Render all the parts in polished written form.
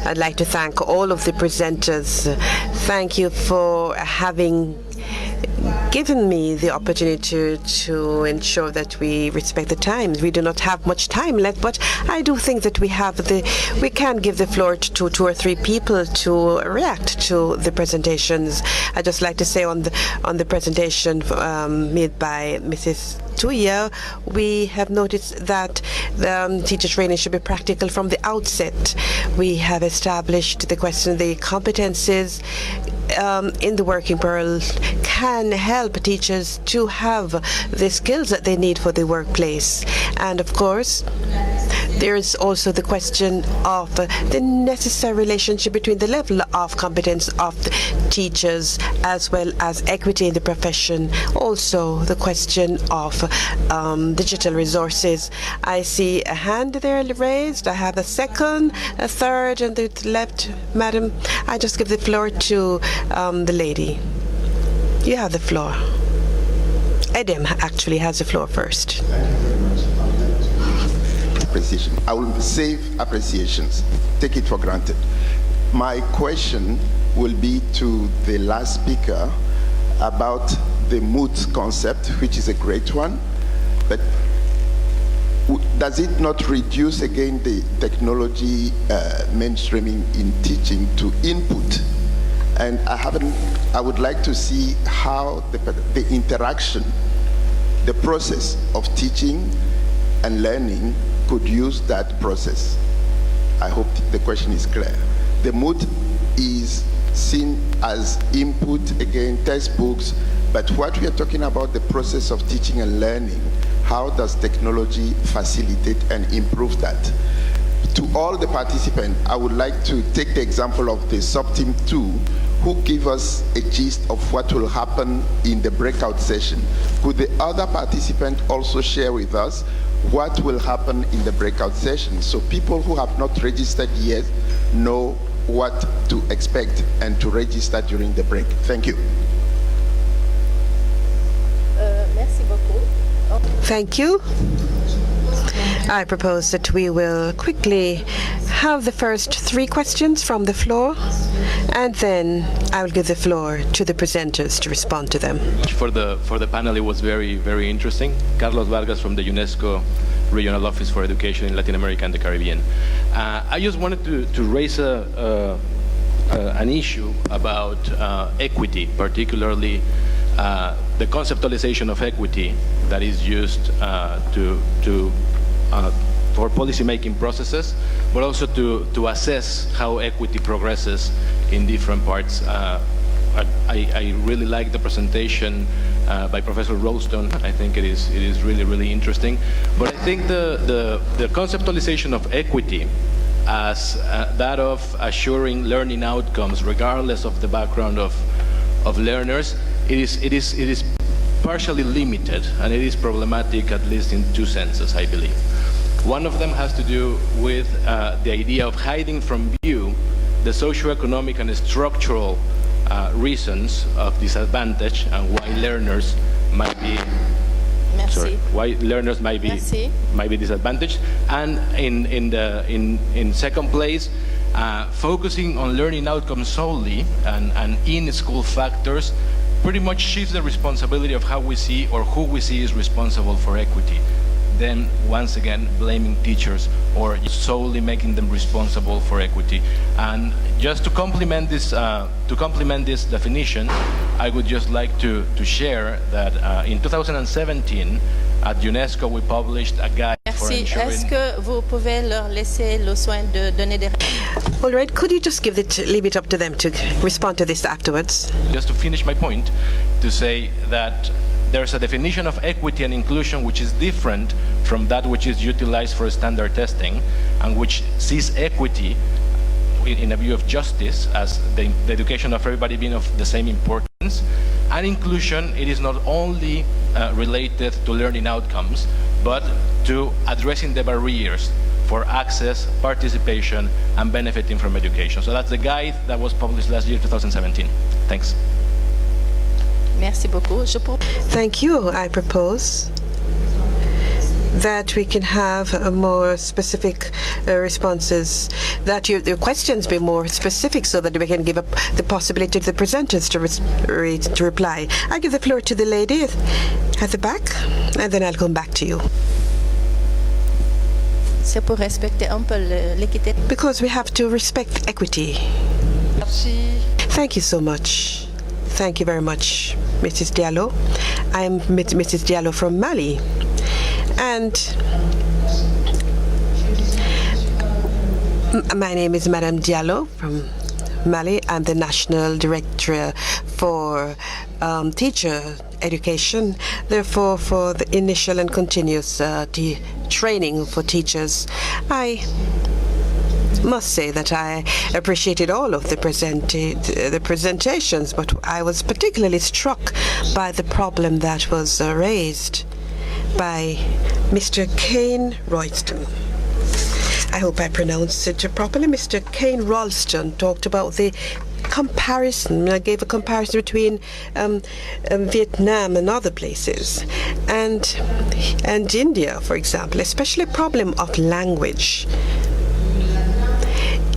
I'd like to thank all of the presenters. Thank you for having given me the opportunity to ensure that we respect the time. We do not have much time left, but I do think that we can give the floor to 2 or 3 people to react to the presentations. I'd just like to say on the presentation made by Mrs. Tuya, we have noticed that teacher training should be practical from the outset. We have established the question, the competencies in the working world can help teachers to have the skills that they need for the workplace. And of course, there is also the question of the necessary relationship between the level of competence of the teachers as well as equity in the profession. Also, the question of digital resources. I see a hand there raised. I have a second, a third, and the left, madam. I just give the floor to the lady. You have the floor. Edem actually has the floor first. Appreciation. I will save appreciations. Take it for granted. My question will be to the last speaker about the mood concept, which is a great one, but does it not reduce again the technology mainstreaming in teaching to input? And I would like to see how the interaction, the process of teaching and learning could use that process. I hope the question is clear. The mood is seen as input, again, textbooks, but what we are talking about, the process of teaching and learning, how does technology facilitate and improve that? To all the participants, I would like to take the example of the subteam 2, who give us a gist of what will happen in the breakout session. Could the other participant also share with us what will happen in the breakout session, so people who have not registered yet know what to expect and to register during the break? Thank you. Merci beaucoup. Thank you. I propose that we will quickly have the first 3 questions from the floor, and then I will give the floor to the presenters to respond to them. For the panel, it was very, very interesting. Carlos Vargas from the UNESCO Regional Office for Education in Latin America and the Caribbean. I just wanted to raise an issue about equity, particularly the conceptualization of equity that is used for policy-making processes, but also to assess how equity progresses in different parts. I really like the presentation by Professor Ralston. I think it is really, really interesting. But I think the conceptualization of equity as that of assuring learning outcomes regardless of the background of learners, it is partially limited, and it is problematic at least in 2 senses, I believe. One of them has to do with the idea of hiding from view the socioeconomic and structural reasons of disadvantage and why learners might be disadvantaged. And in second place, focusing on learning outcomes solely and in-school factors pretty much shifts the responsibility of how we see or who we see is responsible for equity. Then once again blaming teachers or solely making them responsible for equity. And just to complement this definition, I would just like to share that in 2017 at UNESCO we published a guide for ensuring... Est-ce que vous pouvez leur laisser le soin de donner des... All right, could you just leave it up to them to respond to this afterwards? Just to finish my point, to say that there's a definition of equity and inclusion which is different from that which is utilized for standard testing, and which sees equity in a view of justice as the education of everybody being of the same importance. And inclusion, it is not only related to learning outcomes, but to addressing the barriers for access, participation, and benefiting from education. So that's the guide that was published last year, 2017. Thanks. Merci beaucoup. Thank you. I propose that we can have a more specific responses, that your questions be more specific so that we can give up the possibility to the presenters to reply. I give the floor to the lady at the back, and then I'll come back to you. C'est pour respecter un peu l'équité. Because we have to respect equity. Thank you so much. Thank you very much, Mrs. Diallo. I'm Mrs. Diallo from Mali. And my name is Madame Diallo from Mali. I'm the National Director for Teacher Education, therefore for the initial and continuous training for teachers. I must say that I appreciated all of the presentations, but I was particularly struck by the problem that was raised by Mr. Kane Royston. I hope I pronounced it properly. Mr. Kane Royston talked about the comparison. I gave a comparison between Vietnam and other places, and India, for example, especially a problem of language.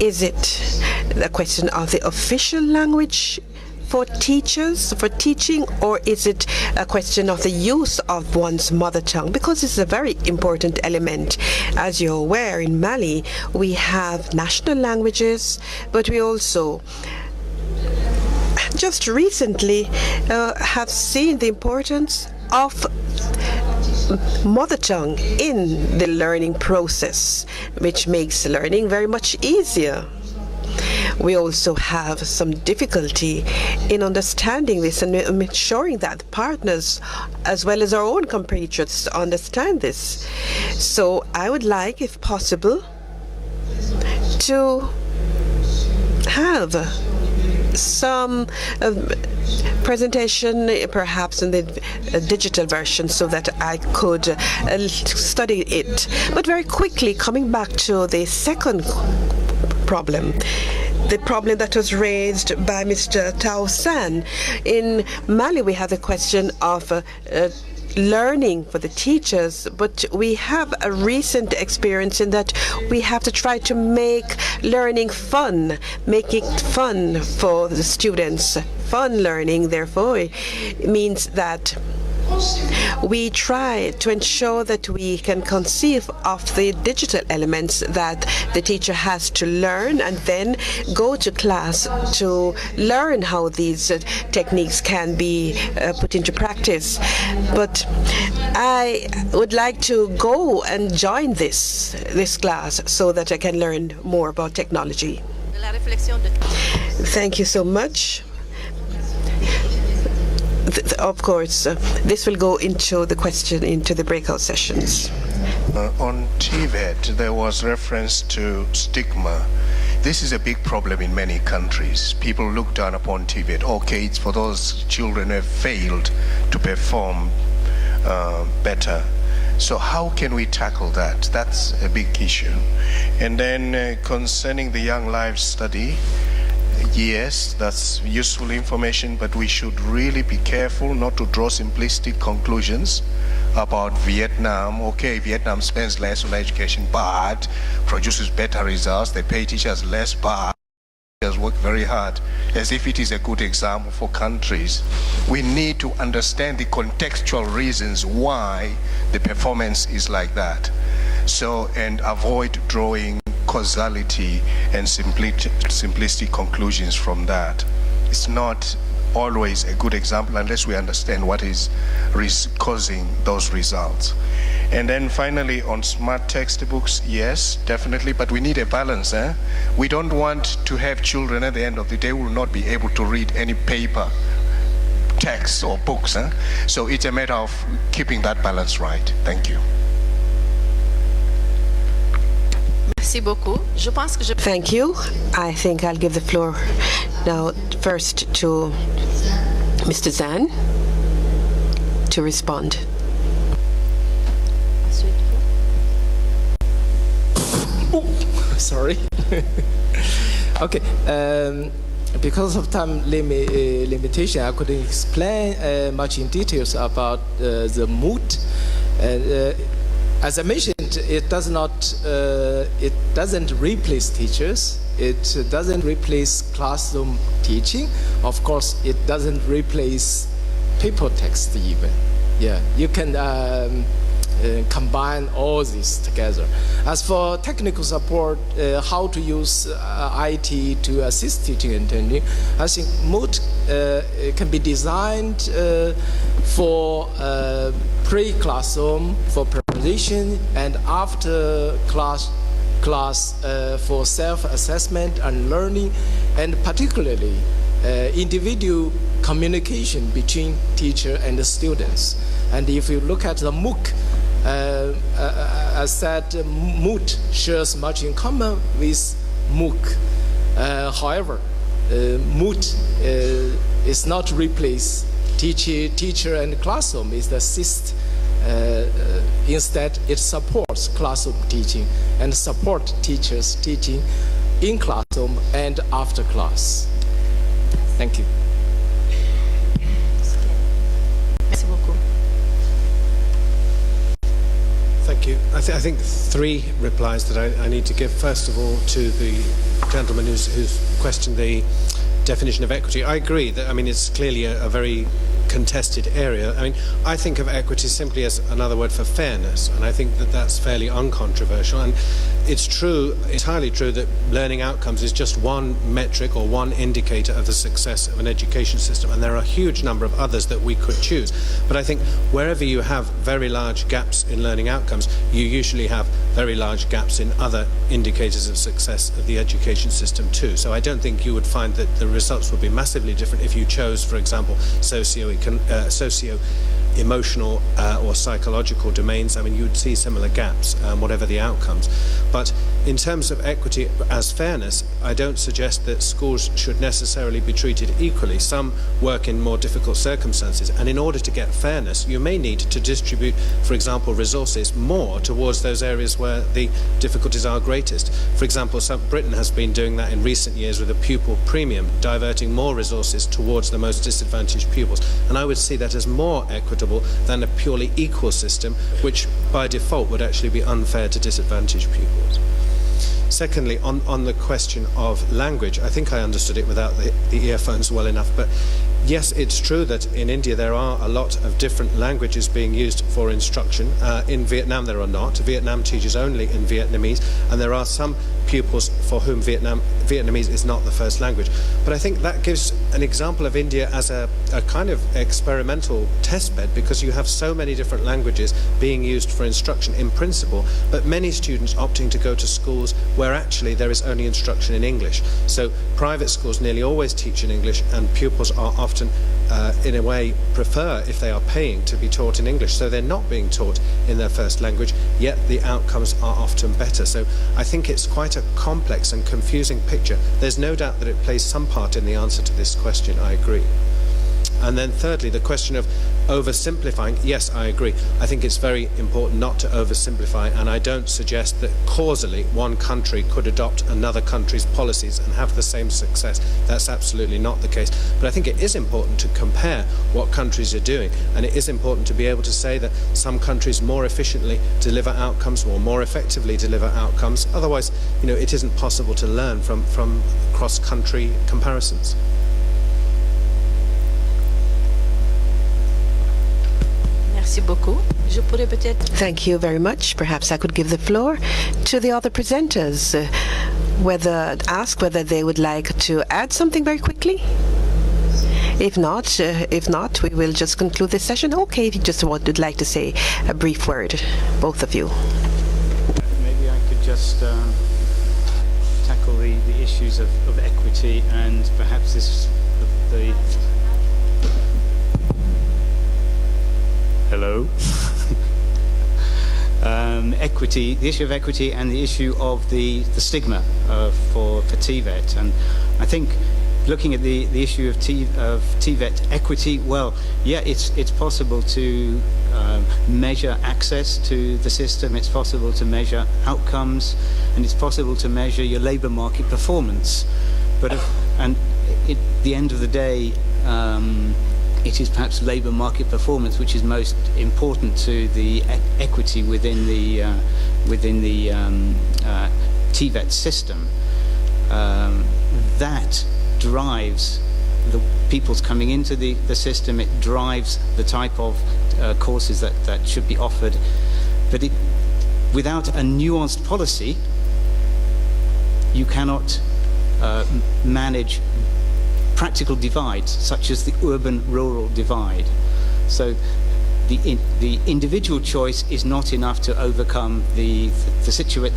Is it a question of the official language for teachers, for teaching, or is it a question of the use of one's mother tongue? Because it's a very important element. As you're aware, in Mali, we have national languages, but we also just recently have seen the importance of mother tongue in the learning process, which makes learning very much easier. We also have some difficulty in understanding this and ensuring that partners, as well as our own compatriots, understand this. So I would like, if possible, to have some presentation, perhaps in the digital version, so that I could study it. But very quickly, coming back to the second problem, the problem that was raised by Mr. Tao San. In Mali, we have the question of learning for the teachers, but we have a recent experience in that we have to try to make learning fun, make it fun for the students. Fun learning, therefore, means that we try to ensure that we can conceive of the digital elements that the teacher has to learn and then go to class to learn how these techniques can be put into practice. But I would like to go and join this class so that I can learn more about technology. Thank you so much. Of course, this will go into the question, into the breakout sessions. On TVET, there was reference to stigma. This is a big problem in many countries. People look down upon TVET. Okay, it's for those children who have failed to perform better. So how can we tackle that? That's a big issue. And then concerning the Young Lives study, yes, that's useful information, but we should really be careful not to draw simplistic conclusions about Vietnam. Okay, Vietnam spends less on education, but produces better results. They pay teachers less, but teachers work very hard, as if it is a good example for countries. We need to understand the contextual reasons why the performance is like that. So, and avoid drawing causality and simplistic conclusions from that. It's not always a good example unless we understand what is causing those results. And then finally, on smart textbooks, yes, definitely, but we need a balance. We don't want to have children at the end of the day who will not be able to read any paper texts or books. So it's a matter of keeping that balance right. Thank you. Thank you. I think I'll give the floor now first to Mr. Zan to respond. Sorry. Okay. Because of time limitation, I couldn't explain much in details about the mood. As I mentioned, it doesn't replace teachers. It doesn't replace classroom teaching. Of course, it doesn't replace paper text even. Yeah, you can combine all these together. As for technical support, how to use IT to assist teaching and learning, I think Moot can be designed for pre-classroom, for preparation, and after class for self-assessment and learning, and particularly individual communication between teacher and the students. And if you look at the MOOC, as said, Moot shares much in common with MOOC. However, Moot is not replace teacher and classroom. It assists. Instead, it supports classroom teaching and support teachers teaching in classroom and after class. Thank you. Merci beaucoup. Thank you. I think three replies that I need to give. First of all, to the gentleman who's questioned the definition of equity. I agree that, I mean, it's clearly a very contested area. I mean, I think of equity simply as another word for fairness, and I think that that's fairly uncontroversial. And it's true, entirely true, that learning outcomes is just one metric or one indicator of the success of an education system, and there are a huge number of others that we could choose. But I think wherever you have very large gaps in learning outcomes, you usually have very large gaps in other indicators of success of the education system too. So I don't think you would find that the results would be massively different if you chose, for example, socio-emotional or psychological domains. I mean, you'd see similar gaps, whatever the outcomes. But in terms of equity as fairness, I don't suggest that schools should necessarily be treated equally. Some work in more difficult circumstances, and in order to get fairness, you may need to distribute, for example, resources more towards those areas where the difficulties are greatest. For example, Britain has been doing that in recent years with a pupil premium, diverting more resources towards the most disadvantaged pupils. And I would see that as more equitable than a purely equal system, which by default would actually be unfair to disadvantaged pupils. Secondly, on the question of language, I think I understood it without the earphones well enough, but yes, it's true that in India there are a lot of different languages being used for instruction. In Vietnam there are not. Vietnam teaches only in Vietnamese, and there are some pupils for whom Vietnamese is not the first language. But I think that gives an example of India as a kind of experimental testbed, because you have so many different languages being used for instruction in principle, but many students opting to go to schools where actually there is only instruction in English. So private schools nearly always teach in English, and pupils are often in a way prefer, if they are paying, to be taught in English. So they're not being taught in their first language, yet the outcomes are often better. So I think it's quite a complex and confusing picture. There's no doubt that it plays some part in the answer to this question, I agree. And then thirdly, the question of oversimplifying. Yes, I agree. I think it's very important not to oversimplify, and I don't suggest that causally one country could adopt another country's policies and have the same success. That's absolutely not the case. But I think it is important to compare what countries are doing, and it is important to be able to say that some countries more efficiently deliver outcomes or more effectively deliver outcomes. Otherwise, it isn't possible to learn from cross-country comparisons. Merci beaucoup. Je pourrais peut-être... Thank you very much. Perhaps I could give the floor to the other presenters, ask whether they would like to add something very quickly. If not, we will just conclude this session. Okay, if you just would like to say a brief word, both of you. Maybe I could just tackle the issues of equity, and perhaps the hello. Equity, the issue of equity, and the issue of the stigma for TVET. And I think looking at the issue of TVET equity, well, yeah, it's possible to measure access to the system, it's possible to measure outcomes, and it's possible to measure your labour market performance. But at the end of the day, it is perhaps labour market performance which is most important to the equity within the TVET system. That drives the people's coming into the system. It drives the type of courses that should be offered. But without a nuanced policy, you cannot manage practical divides, such as the urban-rural divide. So the individual choice is not enough to overcome the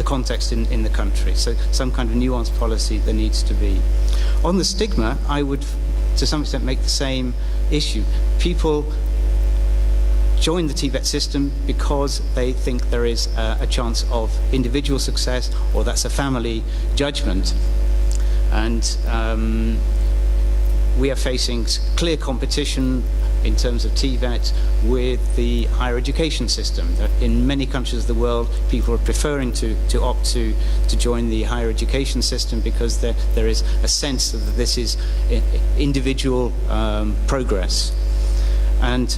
context in the country. So some kind of nuanced policy there needs to be. On the stigma, I would, to some extent, make the same issue. People join the TVET system because they think there is a chance of individual success, or that's a family judgment. And we are facing clear competition in terms of TVET with the higher education system. In many countries of the world, people are preferring to opt to join the higher education system because there is a sense that this is individual progress. And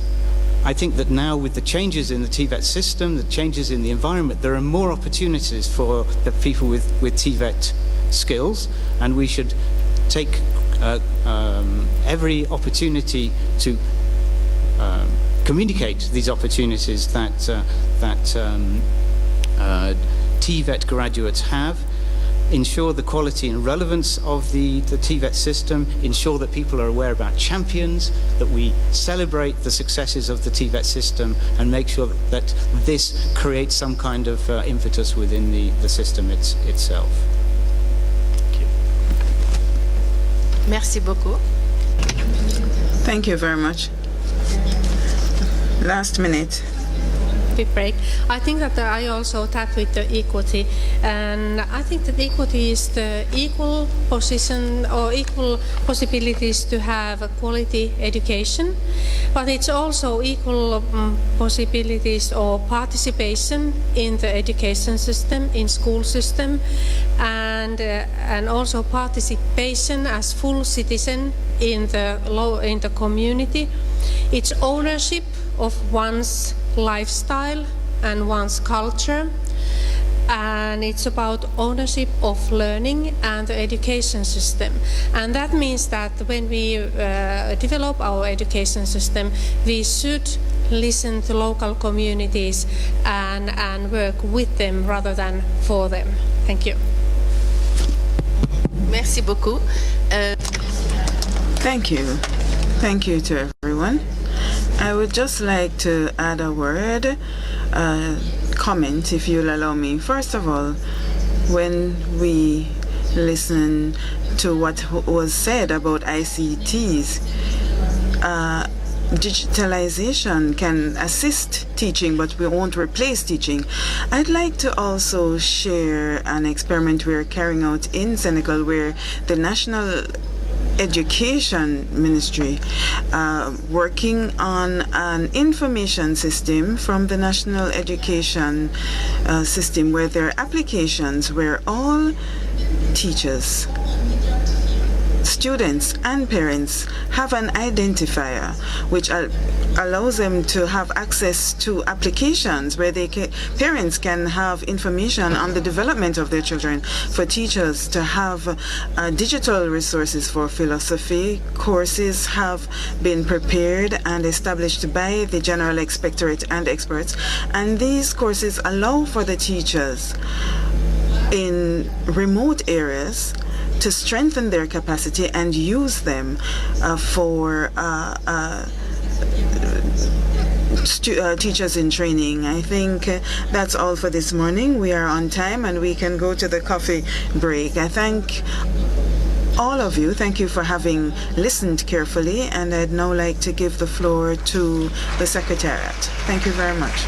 I think that now, with the changes in the TVET system, the changes in the environment, there are more opportunities for the people with TVET skills, and we should take every opportunity to communicate these opportunities that TVET graduates have, ensure the quality and relevance of the TVET system, ensure that people are aware about champions, that we celebrate the successes of the TVET system, and make sure that this creates some kind of impetus within the system itself. Thank you. Merci beaucoup. Thank you very much. Last minute. Quick break. I think that I also tapped with the equity, and I think that equity is the equal position or equal possibilities to have a quality education, but it's also equal possibilities or participation in the education system, in school system, and also participation as full citizen in the community. It's ownership of one's lifestyle and one's culture, and it's about ownership of learning and the education system. And that means that when we develop our education system, we should listen to local communities and work with them rather than for them. Thank you. Merci beaucoup. Thank you. Thank you to everyone. I would just like to add a word, comment, if you'll allow me. First of all, when we listen to what was said about ICTs, digitalization can assist teaching, but we won't replace teaching. I'd like to also share an experiment we're carrying out in Senegal, where the National Education Ministry working on an information system from the National Education system, where there are applications where all teachers, students and parents have an identifier which allows them to have access to applications where parents can have information on the development of their children, for teachers to have digital resources for philosophy. Courses have been prepared and established by the General Inspectorate and experts, and these courses allow for the teachers in remote areas to strengthen their capacity and use them for teachers in training. I think that's all for this morning. We are on time and we can go to the coffee break. I thank all of you. Thank you for having listened carefully, and I'd now like to give the floor to the Secretariat. Thank you very much.